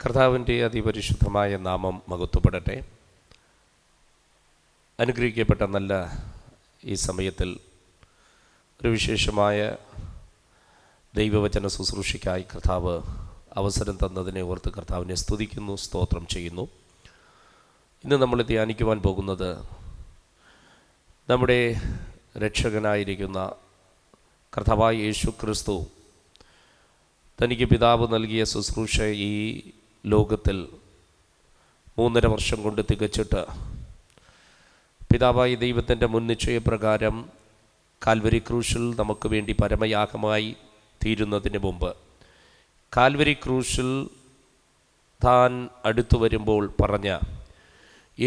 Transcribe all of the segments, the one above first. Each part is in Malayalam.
കർത്താവിൻ്റെ അതിപരിശുദ്ധമായ നാമം മഹത്വപ്പെടട്ടെ. അനുഗ്രഹിക്കപ്പെട്ട നല്ല ഈ സമയത്തിൽ ഒരു വിശേഷമായ ദൈവവചന ശുശ്രൂഷയ്ക്കായി കർത്താവ് അവസരം തന്നതിനെ ഓർത്ത് കർത്താവിനെ സ്തുതിക്കുന്നു, സ്തോത്രം ചെയ്യുന്നു. ഇന്ന് നമ്മൾ ധ്യാനിക്കുവാൻ പോകുന്നത് നമ്മുടെ രക്ഷകനായിരിക്കുന്ന കർത്താവായ യേശു ക്രിസ്തു തനിക്ക് പിതാവ് നൽകിയ ശുശ്രൂഷ ഈ ലോകത്തിൽ 3.5 വർഷം കൊണ്ട് തികച്ചിട്ട് പിതാവായ ദൈവത്തിൻ്റെ മുൻ നിശ്ചയപ്രകാരം കാൽവരി ക്രൂശിൽ നമുക്ക് വേണ്ടി പരമയാഗമായി തീരുന്നതിന് മുമ്പ് കാൽവരി ക്രൂശിൽ താൻ അടുത്തു വരുമ്പോൾ പറഞ്ഞ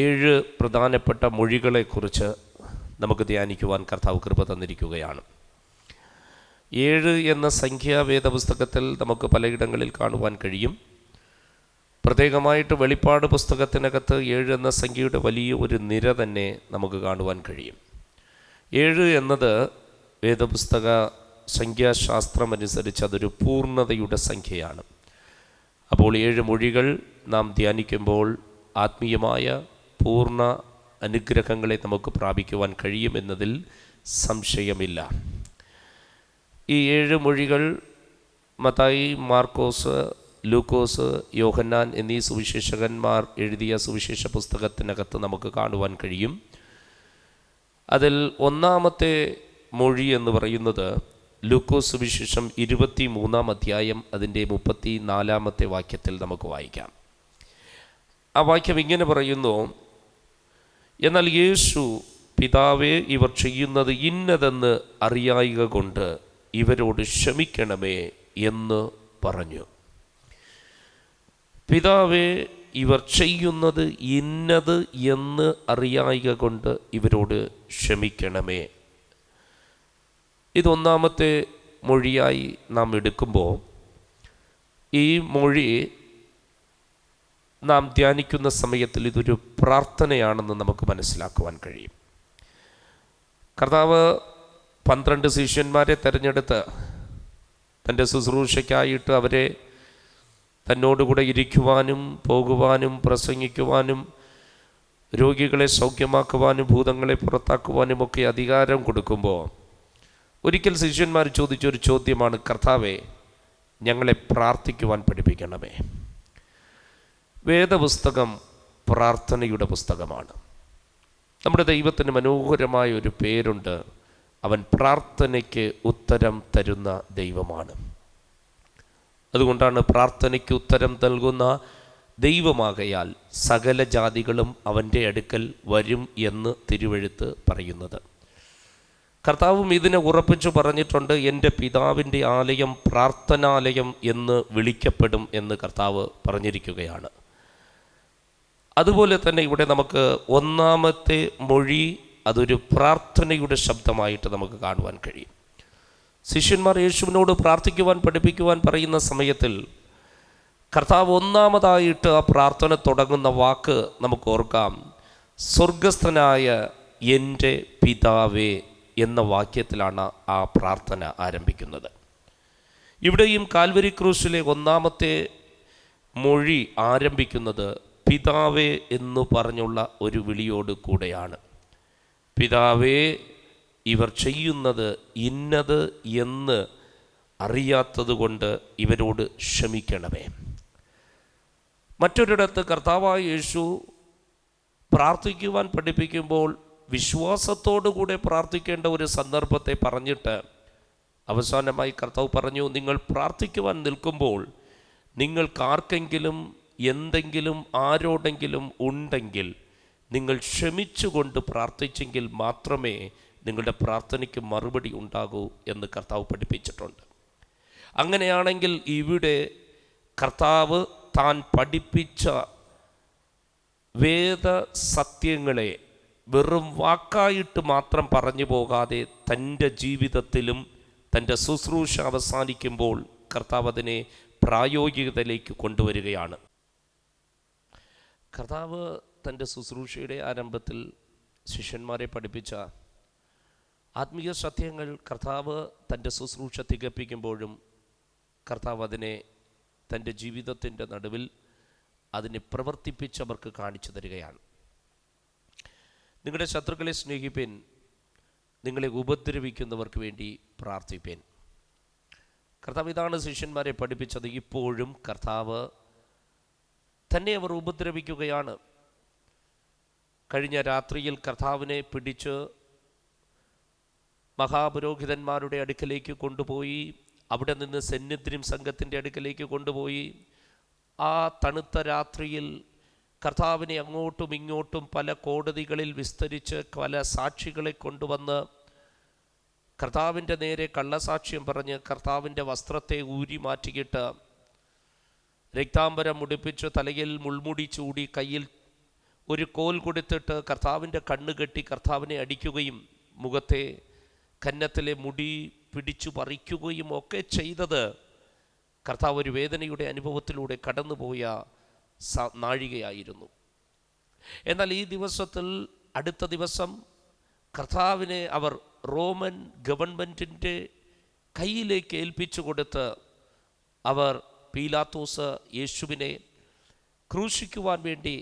7 പ്രധാനപ്പെട്ട മൊഴികളെക്കുറിച്ച് നമുക്ക് ധ്യാനിക്കുവാൻ കർത്താവ് കൃപ തന്നിരിക്കുകയാണ്. 7 എന്ന സംഖ്യ വേദപുസ്തകത്തിൽ നമുക്ക് പലയിടങ്ങളിൽ കാണുവാൻ കഴിയും. പ്രത്യേകമായിട്ട് വെളിപ്പാട് പുസ്തകത്തിനകത്ത് 7 എന്ന സംഖ്യയുടെ വലിയ ഒരു നിര തന്നെ നമുക്ക് കാണുവാൻ കഴിയും. 7 എന്നത് വേദപുസ്തക സംഖ്യാശാസ്ത്രമനുസരിച്ച് അതൊരു പൂർണ്ണതയുടെ സംഖ്യയാണ്. അപ്പോൾ 7 മൊഴികൾ നാം ധ്യാനിക്കുമ്പോൾ ആത്മീയമായ പൂർണ്ണ അനുഗ്രഹങ്ങളെ നമുക്ക് പ്രാപിക്കുവാൻ കഴിയുമെന്നതിൽ സംശയമില്ല. ഈ 7 മൊഴികൾ മത്തായി, മാർക്കോസ്, ലൂക്കോസ്, യോഹന്നാൻ എന്നീ സുവിശേഷകന്മാർ എഴുതിയ സുവിശേഷ പുസ്തകത്തിനകത്ത് നമുക്ക് കാണുവാൻ കഴിയും. അതിൽ ഒന്നാമത്തെ മൊഴി എന്ന് പറയുന്നത് ലൂക്കോസ് സുവിശേഷം 23-ാം അധ്യായം അതിൻ്റെ 34-ാമത്തെ വാക്യത്തിൽ നമുക്ക് വായിക്കാം. ആ വാക്യം ഇങ്ങനെ പറയുന്നു: എന്നാൽ യേശു, പിതാവേ, ഇവർ ചെയ്യുന്നത് ഇന്നതെന്ന് അറിയായിക കൊണ്ട് ഇവരോട് ക്ഷമിക്കണമേ എന്ന് പറഞ്ഞു. പിതാവേ, ഇവർ ചെയ്യുന്നത് ഇന്നത് എന്ന് അറിയായിക കൊണ്ട് ഇവരോട് ക്ഷമിക്കണമേ. ഇതൊന്നാമത്തെ മൊഴിയായി നാം എടുക്കുമ്പോൾ ഈ മൊഴി നാം ധ്യാനിക്കുന്ന സമയത്തിൽ ഇതൊരു പ്രാർത്ഥനയാണെന്ന് നമുക്ക് മനസ്സിലാക്കുവാൻ കഴിയും. കർത്താവ് 12 ശിഷ്യന്മാരെ തിരഞ്ഞെടുത്ത് തൻ്റെ ശുശ്രൂഷയ്ക്കായിട്ട് അവരെ തന്നോടുകൂടെ ഇരിക്കുവാനും പോകുവാനും പ്രസംഗിക്കുവാനും രോഗികളെ സൗഖ്യമാക്കുവാനും ഭൂതങ്ങളെ പുറത്താക്കുവാനും ഒക്കെ അധികാരം കൊടുക്കുമ്പോൾ ഒരിക്കൽ ശിഷ്യന്മാർ ചോദിച്ചൊരു ചോദ്യമാണ്: കർത്താവേ, ഞങ്ങളെ പ്രാർത്ഥിക്കുവാൻ പഠിപ്പിക്കണമേ. വേദപുസ്തകം പ്രാർത്ഥനയുടെ പുസ്തകമാണ്. നമ്മുടെ ദൈവത്തിന് മനോഹരമായ ഒരു പേരുണ്ട്. അവൻ പ്രാർത്ഥനയ്ക്ക് ഉത്തരം തരുന്ന ദൈവമാണ്. അതുകൊണ്ടാണ് പ്രാർത്ഥനയ്ക്ക് ഉത്തരം നൽകുന്ന ദൈവമാകയാൽ സകല ജാതികളും അവൻ്റെ അടുക്കൽ വരും എന്ന് തിരുവെഴുത്ത് പറയുന്നത്. കർത്താവും ഇതിനെ ഉറപ്പിച്ചു പറഞ്ഞിട്ടുണ്ട്: എൻ്റെ പിതാവിൻ്റെ ആലയം പ്രാർത്ഥനാലയം എന്ന് വിളിക്കപ്പെടും എന്ന് കർത്താവ് പറഞ്ഞിരിക്കുകയാണ്. അതുപോലെ തന്നെ ഇവിടെ നമുക്ക് ഒന്നാമത്തെ മൊഴി അതൊരു പ്രാർത്ഥനയുടെ ശബ്ദമായിട്ട് നമുക്ക് കാണുവാൻ കഴിയും. ശിഷ്യന്മാർ യേശുവിനോട് പ്രാർത്ഥിക്കുവാൻ പഠിപ്പിക്കുവാൻ പറയുന്ന സമയത്തിൽ കർത്താവ് ഒന്നാമതായിട്ട് ആ പ്രാർത്ഥന തുടങ്ങുന്ന വാക്ക് നമുക്ക് ഓർക്കാം: സ്വർഗസ്ഥനായ എൻ്റെ പിതാവേ എന്ന വാക്യത്തിലാണ് ആ പ്രാർത്ഥന ആരംഭിക്കുന്നത്. ഇവിടെയും കാൽവരി ക്രൂശിലെ ഒന്നാമത്തെ മൊഴി ആരംഭിക്കുന്നത് പിതാവേ എന്ന് പറഞ്ഞുള്ള ഒരു വിളിയോട് കൂടെയാണ്. പിതാവേ, ഇവർ ചെയ്യുന്നത് ഇന്നത് എന്ന് അറിയാത്തത് കൊണ്ട് ഇവരോട് ക്ഷമിക്കണമേ. മറ്റൊരിടത്ത് കർത്താവായ യേശു പ്രാർത്ഥിക്കുവാൻ പഠിപ്പിക്കുമ്പോൾ വിശ്വാസത്തോടുകൂടെ പ്രാർത്ഥിക്കേണ്ട ഒരു സന്ദർഭത്തെ പറഞ്ഞിട്ട് അവസാനമായി കർത്താവ് പറഞ്ഞു: നിങ്ങൾ പ്രാർത്ഥിക്കുവാൻ നിൽക്കുമ്പോൾ നിങ്ങൾക്കാർക്കെങ്കിലും എന്തെങ്കിലും ആരോടെങ്കിലും ഉണ്ടെങ്കിൽ നിങ്ങൾ ക്ഷമിച്ചുകൊണ്ട് പ്രാർത്ഥിച്ചെങ്കിൽ മാത്രമേ നിങ്ങളുടെ പ്രാർത്ഥനയ്ക്ക് മറുപടി ഉണ്ടാകൂ എന്ന് കർത്താവ് പഠിപ്പിച്ചിട്ടുണ്ട്. അങ്ങനെയാണെങ്കിൽ ഇവിടെ കർത്താവ് താൻ പഠിപ്പിച്ച വേദ സത്യങ്ങളെ വെറും വാക്കായിട്ട് മാത്രം പറഞ്ഞു പോകാതെ തൻ്റെ ജീവിതത്തിലും തൻ്റെ ശുശ്രൂഷ അവസാനിക്കുമ്പോൾ കർത്താവ് അതിനെ പ്രായോഗികതയിലേക്ക് കൊണ്ടുവരികയാണ്. കർത്താവ് തൻ്റെ ശുശ്രൂഷയുടെ ആരംഭത്തിൽ ശിഷ്യന്മാരെ പഠിപ്പിച്ച ആത്മീയ സത്യങ്ങൾ കർത്താവ് തൻ്റെ ശുശ്രൂഷ തികപ്പിക്കുമ്പോഴും കർത്താവ് അതിനെ തൻ്റെ ജീവിതത്തിൻ്റെ നടുവിൽ അതിനെ പ്രവർത്തിപ്പിച്ചവർക്ക് കാണിച്ചു തരികയാണ്. നിങ്ങളുടെ ശത്രുക്കളെ സ്നേഹിപ്പിൻ, നിങ്ങളെ ഉപദ്രവിക്കുന്നവർക്ക് വേണ്ടി പ്രാർത്ഥിപ്പിൻ. കർത്താവ് ഇതാണ് ശിഷ്യന്മാരെ പഠിപ്പിച്ചത്. ഇപ്പോഴും കർത്താവ് തന്നെ അവർ ഉപദ്രവിക്കുകയാണ്. കഴിഞ്ഞ രാത്രിയിൽ കർത്താവിനെ പിടിച്ച് മഹാപുരോഹിതന്മാരുടെ അടുക്കലേക്ക് കൊണ്ടുപോയി, അവിടെ നിന്ന് സന്നിധിം സംഘത്തിൻ്റെ അടുക്കലേക്ക് കൊണ്ടുപോയി. ആ തണുത്ത രാത്രിയിൽ കർത്താവിനെ അങ്ങോട്ടും ഇങ്ങോട്ടും പല കോടതികളിൽ വിസ്തരിച്ച് പല സാക്ഷികളെ കൊണ്ടുവന്ന് കർത്താവിൻ്റെ നേരെ കള്ളസാക്ഷ്യം പറഞ്ഞ് കർത്താവിൻ്റെ വസ്ത്രത്തെ ഊരി മാറ്റിയിട്ട് രക്താംബരം മുടിപ്പിച്ച് തലയിൽ മുൾമുടി ചൂടി കയ്യിൽ ഒരു കോൽ കൊടുത്തിട്ട് കർത്താവിൻ്റെ കണ്ണ് കെട്ടി കർത്താവിനെ അടിക്കുകയും മുഖത്തെ കന്നത്തിലെ മുടി പിടിച്ചു പറിക്കുകയും ഒക്കെ ചെയ്തത് കർത്താവ് ഒരു വേദനയുടെ അനുഭവത്തിലൂടെ കടന്നുപോയ നാഴികയായിരുന്നു. എന്നാൽ ഈ ദിവസത്തിൽ അടുത്ത ദിവസം കർത്താവിനെ അവർ റോമൻ ഗവൺമെൻറ്റിൻ്റെ കയ്യിലേക്ക് ഏൽപ്പിച്ചു കൊടുത്ത് അവർ പീലാത്തോസ് യേശുവിനെ ക്രൂശിക്കുവാൻ വേണ്ടി,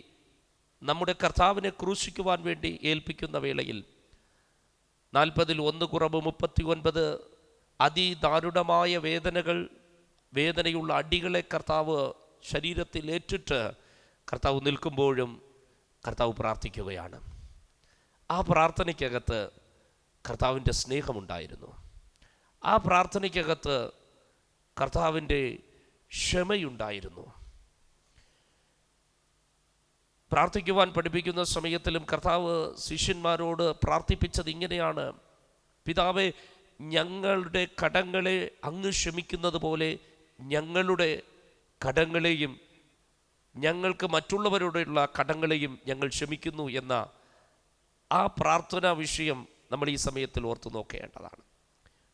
നമ്മുടെ കർത്താവിനെ ക്രൂശിക്കുവാൻ വേണ്ടി ഏൽപ്പിക്കുന്ന വേളയിൽ 40 കുറവ് 39 അതിദാരുണമായ വേദനയുള്ള അടികളെ കർത്താവ് ശരീരത്തിൽ ഏറ്റിട്ട് കർത്താവ് നിൽക്കുമ്പോഴും കർത്താവ് പ്രാർത്ഥിക്കുകയാണ്. ആ പ്രാർത്ഥനയ്ക്കകത്ത് കർത്താവിൻ്റെ സ്നേഹമുണ്ടായിരുന്നു. ആ പ്രാർത്ഥനയ്ക്കകത്ത് കർത്താവിൻ്റെ ക്ഷമയുണ്ടായിരുന്നു. പ്രാർത്ഥിക്കുവാൻ പഠിപ്പിക്കുന്ന സമയത്തിലും കർത്താവ് ശിഷ്യന്മാരോട് പ്രാർത്ഥിപ്പിച്ചത് ഇങ്ങനെയാണ്: പിതാവേ, ഞങ്ങളുടെ കടങ്ങളെ അങ്ങ് ക്ഷമിക്കുന്നത് പോലെ ഞങ്ങളുടെ കടങ്ങളെയും ഞങ്ങൾക്ക് മറ്റുള്ളവരോടുള്ള കടങ്ങളെയും ഞങ്ങൾ ക്ഷമിക്കുന്നു എന്ന ആ പ്രാർത്ഥനാ വിഷയം നമ്മൾ ഈ സമയത്തിൽ ഓർത്തു നോക്കേണ്ടതാണ്.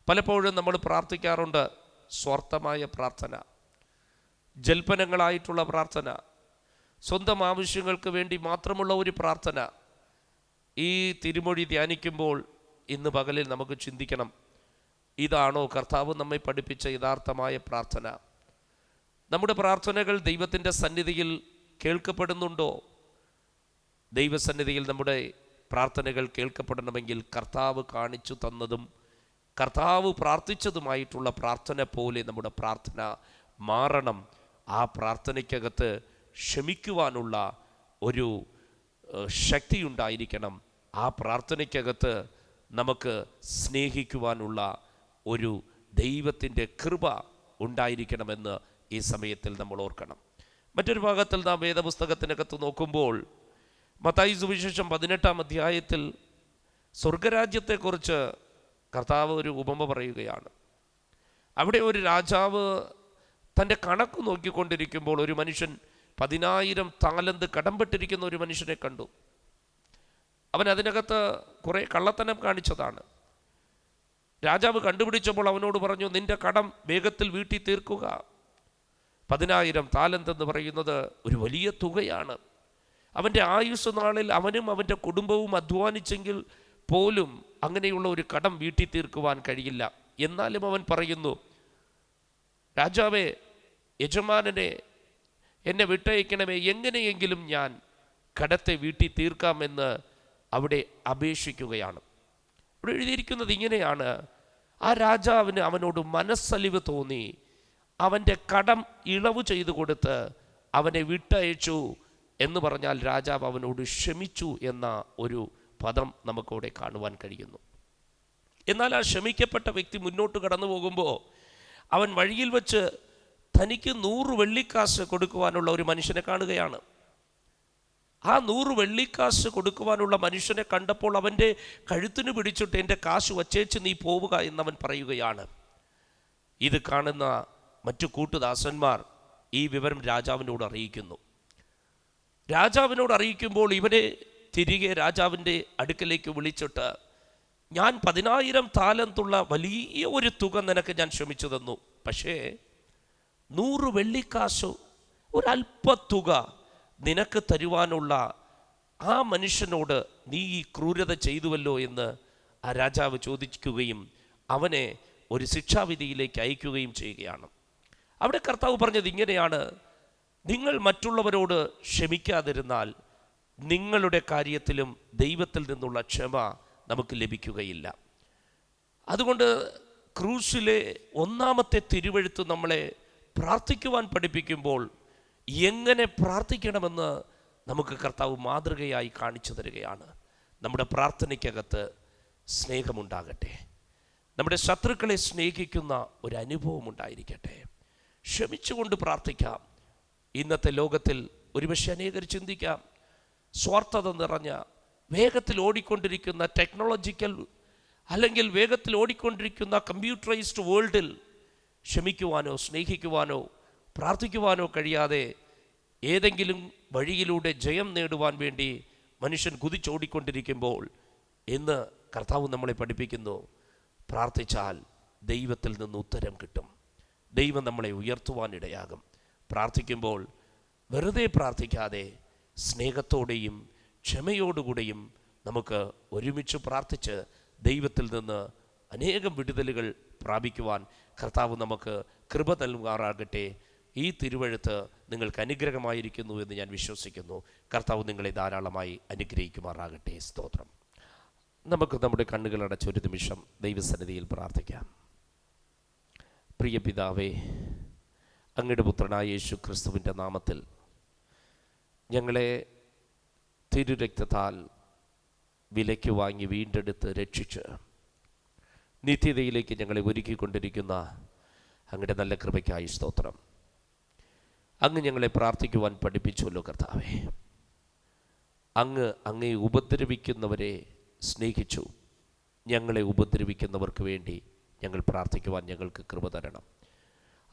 പലപ്പോഴും നമ്മൾ പ്രാർത്ഥിക്കാറുണ്ട് സ്വാർത്ഥമായ പ്രാർത്ഥന, ജൽപ്പനങ്ങളായിട്ടുള്ള പ്രാർത്ഥന, സ്വന്തം ആവശ്യങ്ങൾക്ക് വേണ്ടി മാത്രമുള്ള ഒരു പ്രാർത്ഥന. ഈ തിരുമൊഴി ധ്യാനിക്കുമ്പോൾ ഇന്ന് പകലിൽ നമുക്ക് ചിന്തിക്കണം, ഇതാണോ കർത്താവ് നമ്മെ പഠിപ്പിച്ച യഥാർത്ഥമായ പ്രാർത്ഥന? നമ്മുടെ പ്രാർത്ഥനകൾ ദൈവത്തിൻ്റെ സന്നിധിയിൽ കേൾക്കപ്പെടുന്നുണ്ടോ? ദൈവസന്നിധിയിൽ നമ്മുടെ പ്രാർത്ഥനകൾ കേൾക്കപ്പെടണമെങ്കിൽ കർത്താവ് കാണിച്ചു തന്നതും കർത്താവ് പ്രാർത്ഥിച്ചതുമായിട്ടുള്ള പ്രാർത്ഥന പോലെ നമ്മുടെ പ്രാർത്ഥന മാറണം. ആ പ്രാർത്ഥനയ്ക്കകത്ത് ക്ഷമിക്കുവാനുള്ള ഒരു ശക്തിയുണ്ടായിരിക്കണം. ആ പ്രാർത്ഥനയ്ക്കകത്ത് നമുക്ക് സ്നേഹിക്കുവാനുള്ള ഒരു ദൈവത്തിൻ്റെ കൃപ ഉണ്ടായിരിക്കണമെന്ന് ഈ സമയത്തിൽ നമ്മൾ ഓർക്കണം. മറ്റൊരു ഭാഗത്തിൽ നാം വേദപുസ്തകത്തിനകത്ത് നോക്കുമ്പോൾ മത്തായി സുവിശേഷം 18-ാം അധ്യായത്തിൽ സ്വർഗരാജ്യത്തെക്കുറിച്ച് കർത്താവ് ഒരു ഉപമ പറയുകയാണ്. അവിടെ ഒരു രാജാവ് തൻ്റെ കണക്ക് നോക്കിക്കൊണ്ടിരിക്കുമ്പോൾ ഒരു മനുഷ്യൻ 10,000 താലന്ത് കടംപെട്ടിരിക്കുന്ന ഒരു മനുഷ്യനെ കണ്ടു. അവൻ അതിനകത്ത് കുറേ കള്ളത്തനം കാണിച്ചതാണ്. രാജാവ് കണ്ടുപിടിച്ചപ്പോൾ അവനോട് പറഞ്ഞു, നിന്റെ കടം വേഗത്തിൽ വീട്ടി തീർക്കുക. 10,000 താലന്ത് എന്ന് പറയുന്നത് ഒരു വലിയ തുകയാണ്. അവൻ്റെ ആയുസ് നാളിൽ അവനും അവൻ്റെ കുടുംബവും അധ്വാനിച്ചെങ്കിൽ പോലും അങ്ങനെയുള്ള ഒരു കടം വീട്ടി തീർക്കുവാൻ കഴിയില്ല. എന്നാലും അവൻ പറയുന്നു, രാജാവേ, യജമാനനെ, എന്നെ വിട്ടയക്കണമേ, എങ്ങനെയെങ്കിലും ഞാൻ കടത്തെ വീട്ടി തീർക്കാമെന്ന് അവിടെ അപേക്ഷിക്കുകയാണ്. ഇവിടെ എഴുതിയിരിക്കുന്നത് ഇങ്ങനെയാണ്: ആ രാജാവിന് അവനോട് മനസ്സലിവ് തോന്നി, അവൻ്റെ കടം ഇളവ് ചെയ്തു കൊടുത്ത് അവനെ വിട്ടയച്ചു. എന്ന് പറഞ്ഞാൽ രാജാവ് അവനോട് ക്ഷമിച്ചു എന്ന ഒരു പദം നമുക്കവിടെ കാണുവാൻ കഴിയുന്നു. എന്നാൽ ആ ക്ഷമിക്കപ്പെട്ട വ്യക്തി മുന്നോട്ട് കടന്നു പോകുമ്പോൾ അവൻ വഴിയിൽ വെച്ച് തനിക്ക് 100 വെള്ളിക്കാശ് കൊടുക്കുവാനുള്ള ഒരു മനുഷ്യനെ കാണുകയാണ്. ആ 100 വെള്ളിക്കാശ് കൊടുക്കുവാനുള്ള മനുഷ്യനെ കണ്ടപ്പോൾ അവൻ്റെ കഴുത്തിന് പിടിച്ചിട്ട്, എൻ്റെ കാശ് വച്ചേച്ച് നീ പോവുക എന്നവൻ പറയുകയാണ്. ഇത് കാണുന്ന മറ്റു കൂട്ടുദാസന്മാർ ഈ വിവരം രാജാവിനോട് അറിയിക്കുന്നു. രാജാവിനോട് അറിയിക്കുമ്പോൾ ഇവനെ തിരികെ രാജാവിൻ്റെ അടുക്കലേക്ക് വിളിച്ചിട്ട്, ഞാൻ 10,000 താലന്തുള്ള വലിയ ഒരു തുക നിനക്ക് ഞാൻ ക്ഷമിച്ചു തന്നു, പക്ഷേ 100 വെള്ളിക്കാശ് ഒരല്പത്തുക നിനക്ക് തരുവാനുള്ള ആ മനുഷ്യനോട് നീ ഈ ക്രൂരത ചെയ്തുവല്ലോ എന്ന് ആ രാജാവ് ചോദിക്കുകയും അവനെ ഒരു ശിക്ഷാവിധിയിലേക്ക് അയക്കുകയും ചെയ്യുകയാണ്. അവിടെ കർത്താവ് പറഞ്ഞത് ഇങ്ങനെയാണ്: നിങ്ങൾ മറ്റുള്ളവരോട് ക്ഷമിക്കാതിരുന്നാൽ നിങ്ങളുടെ കാര്യത്തിലും ദൈവത്തിൽ നിന്നുള്ള ക്ഷമ നമുക്ക് ലഭിക്കുകയില്ല. അതുകൊണ്ട് ക്രൂശിലെ ഒന്നാമത്തെ തിരുവെഴുത്ത് നമ്മളെ പ്രാർത്ഥിക്കുവാൻ പഠിപ്പിക്കുമ്പോൾ എങ്ങനെ പ്രാർത്ഥിക്കണമെന്ന് നമുക്ക് കർത്താവ് മാതൃകയായി കാണിച്ചു തരികയാണ്. നമ്മുടെ പ്രാർത്ഥനയ്ക്കകത്ത് സ്നേഹമുണ്ടാകട്ടെ, നമ്മുടെ ശത്രുക്കളെ സ്നേഹിക്കുന്ന ഒരു അനുഭവം ഉണ്ടായിരിക്കട്ടെ, ക്ഷമിച്ചുകൊണ്ട് പ്രാർത്ഥിക്കാം. ഇന്നത്തെ ലോകത്തിൽ ഒരുപക്ഷെ അനേകർ ചിന്തിക്കാം, സ്വാർത്ഥത നിറഞ്ഞ വേഗത്തിൽ ഓടിക്കൊണ്ടിരിക്കുന്ന ടെക്നോളജിക്കൽ അല്ലെങ്കിൽ വേഗത്തിൽ ഓടിക്കൊണ്ടിരിക്കുന്ന കമ്പ്യൂട്ടറൈസ്ഡ് വേൾഡിൽ ക്ഷമിക്കുവാനോ സ്നേഹിക്കുവാനോ പ്രാർത്ഥിക്കുവാനോ കഴിയാതെ ഏതെങ്കിലും വഴിയിലൂടെ ജയം നേടുവാൻ വേണ്ടി മനുഷ്യൻ കുതിച്ചോടിക്കൊണ്ടിരിക്കുമ്പോൾ ഇന്ന് കർത്താവ് നമ്മളെ പഠിപ്പിക്കുന്നു, പ്രാർത്ഥിച്ചാൽ ദൈവത്തിൽ നിന്ന് ഉത്തരം കിട്ടും. ദൈവം നമ്മളെ ഉയർത്തുവാനിടയാകും. പ്രാർത്ഥിക്കുമ്പോൾ വെറുതെ പ്രാർത്ഥിക്കാതെ സ്നേഹത്തോടെയും ക്ഷമയോടുകൂടെയും നമുക്ക് ഒരുമിച്ച് പ്രാർത്ഥിച്ച് ദൈവത്തിൽ നിന്ന് അനേകം വിടുതലുകൾ പ്രാപിക്കുവാൻ കർത്താവ് നമുക്ക് കൃപ നൽകുമാറാകട്ടെ. ഈ തിരുവെഴുത്ത് നിങ്ങൾക്ക് അനുഗ്രഹമായിരിക്കുന്നു എന്ന് ഞാൻ വിശ്വസിക്കുന്നു. കർത്താവ് നിങ്ങളെ ധാരാളമായി അനുഗ്രഹിക്കുമാറാകട്ടെ. സ്തോത്രം. നമുക്ക് നമ്മുടെ കണ്ണുകൾ അടച്ചൊരു നിമിഷം ദൈവസന്നിധിയിൽ പ്രാർത്ഥിക്കാം. പ്രിയ പിതാവേ, അങ്ങയുടെ പുത്രനായ യേശു ക്രിസ്തുവിൻ്റെ നാമത്തിൽ ഞങ്ങളെ തിരുരക്തത്താൽ വിലയ്ക്ക് വാങ്ങി വീണ്ടെടുത്ത് രക്ഷിച്ച് നിത്യതയിലേക്ക് ഞങ്ങളെ ഒരുക്കിക്കൊണ്ടിരിക്കുന്ന അങ്ങയുടെ നല്ല കൃപയ്ക്കായി സ്തോത്രം. അങ്ങ് ഞങ്ങളെ പ്രാർത്ഥിക്കുവാൻ പഠിപ്പിച്ചുവല്ലോ കർത്താവേ. അങ്ങയെ ഉപദ്രവിക്കുന്നവരെ സ്നേഹിച്ചു. ഞങ്ങളെ ഉപദ്രവിക്കുന്നവർക്ക് വേണ്ടി ഞങ്ങൾ പ്രാർത്ഥിക്കുവാൻ ഞങ്ങൾക്ക് കൃപ തരണം.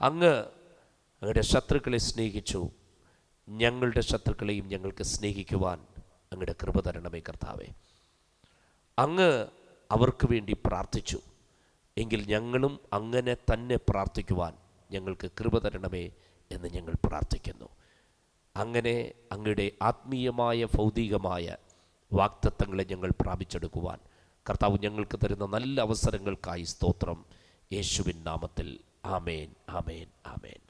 അങ്ങയുടെ ശത്രുക്കളെ സ്നേഹിച്ചു. ഞങ്ങളുടെ ശത്രുക്കളെയും ഞങ്ങൾക്ക് സ്നേഹിക്കുവാൻ അങ്ങയുടെ കൃപ തരണമേ കർത്താവേ. അങ്ങ് അവർക്ക് വേണ്ടി പ്രാർത്ഥിച്ചു എങ്കിൽ ഞങ്ങളും അങ്ങനെ തന്നെ പ്രാർത്ഥിക്കുവാൻ ഞങ്ങൾക്ക് കൃപ തരണമേ എന്ന് ഞങ്ങൾ പ്രാർത്ഥിക്കുന്നു. അങ്ങനെ അങ്ങയുടെ ആത്മീയമായ ഭൗതികമായ വാഗ്ദത്തങ്ങളെ ഞങ്ങൾ പ്രാപിച്ചെടുക്കുവാൻ കർത്താവ് ഞങ്ങൾക്ക് തരുന്ന നല്ല അവസരങ്ങൾക്കായി സ്തോത്രം. യേശുവിൻ നാമത്തിൽ ആമേൻ, ആമേൻ, ആമേൻ.